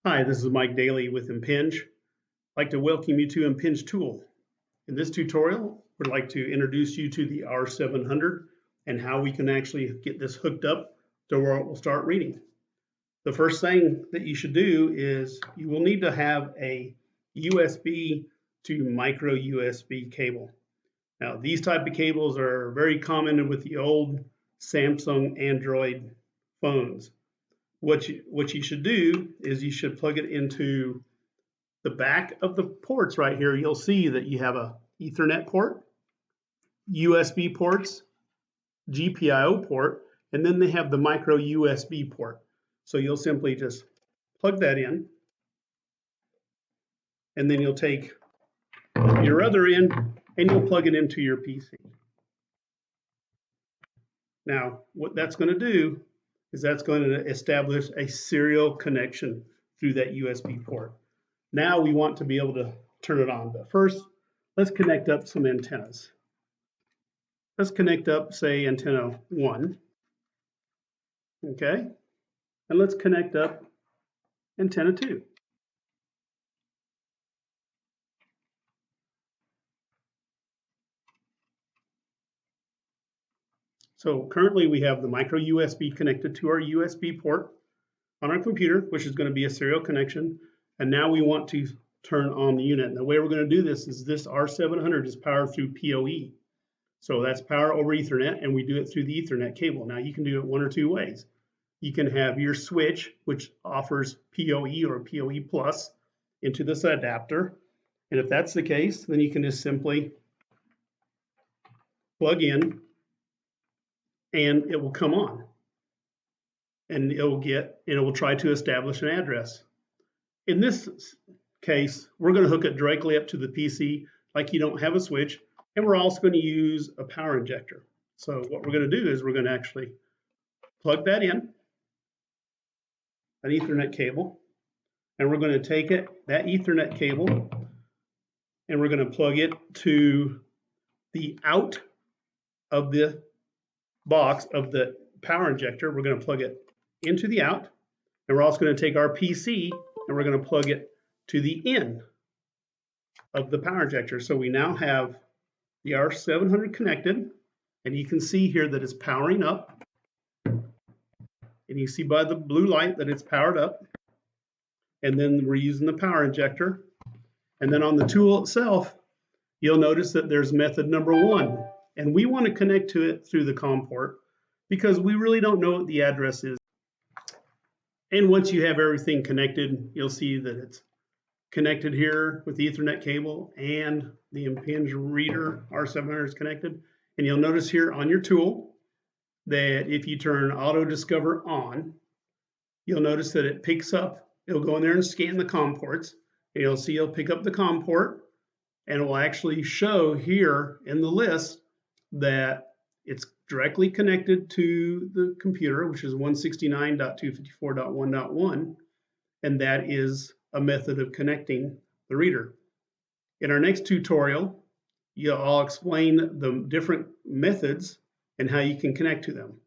Hi, this is Mike Daly with Impinj. I'd like to welcome you to Impinj Tool. In this tutorial, we'd like to introduce you to the R700 and how we can actually get this hooked up to where it will start reading. The first thing that you should do is you will need to have a USB to micro USB cable. Now, these type of cables are very common with the old Samsung Android phones. What you should do is you should plug it into the back of the ports right here. You'll see that you have a Ethernet port, USB ports, GPIO port, and then they have the micro USB port. So you'll simply just plug that in, and then you'll take your other end and you'll plug it into your PC. Now, what that's going to do is that's going to establish a serial connection through that USB port. Now we want to be able to turn it on, but first let's connect up some antennas. Let's connect up, say, antenna 1, okay? And let's connect up antenna 2. So currently we have the micro USB connected to our USB port on our computer, which is going to be a serial connection. And now we want to turn on the unit. And the way we're going to do this is this R700 is powered through PoE. So that's power over Ethernet, and we do it through the Ethernet cable. Now you can do it one or two ways. You can have your switch, which offers PoE or PoE plus, into this adapter. And if that's the case, then you can just simply plug in and it will come on. And it will try to establish an address. In this case, we're going to hook it directly up to the PC like you don't have a switch, and we're also going to use a power injector. So what we're going to do is we're going to actually plug that in, an Ethernet cable, and we're going to take that Ethernet cable, and we're going to plug it to the out of the box of the power injector. We're going to plug it into the out, and we're also going to take our PC and we're going to plug it to the in of the power injector. So we now have the R700 connected, and you can see here that it's powering up, and you see by the blue light that it's powered up. And then we're using the power injector, and then on the tool itself you'll notice that there's method number 1, and we want to connect to it through the COM port because we really don't know what the address is. And once you have everything connected, you'll see that it's connected here with the Ethernet cable, and the Impinj reader R700 is connected. And you'll notice here on your tool that if you turn Auto Discover on, you'll notice that it picks up, it'll go in there and scan the COM ports, and you'll see it'll pick up the COM port, and it will actually show here in the list that it's directly connected to the computer, which is 169.254.1.1, and that is a method of connecting the reader. In our next tutorial, I'll explain the different methods and how you can connect to them.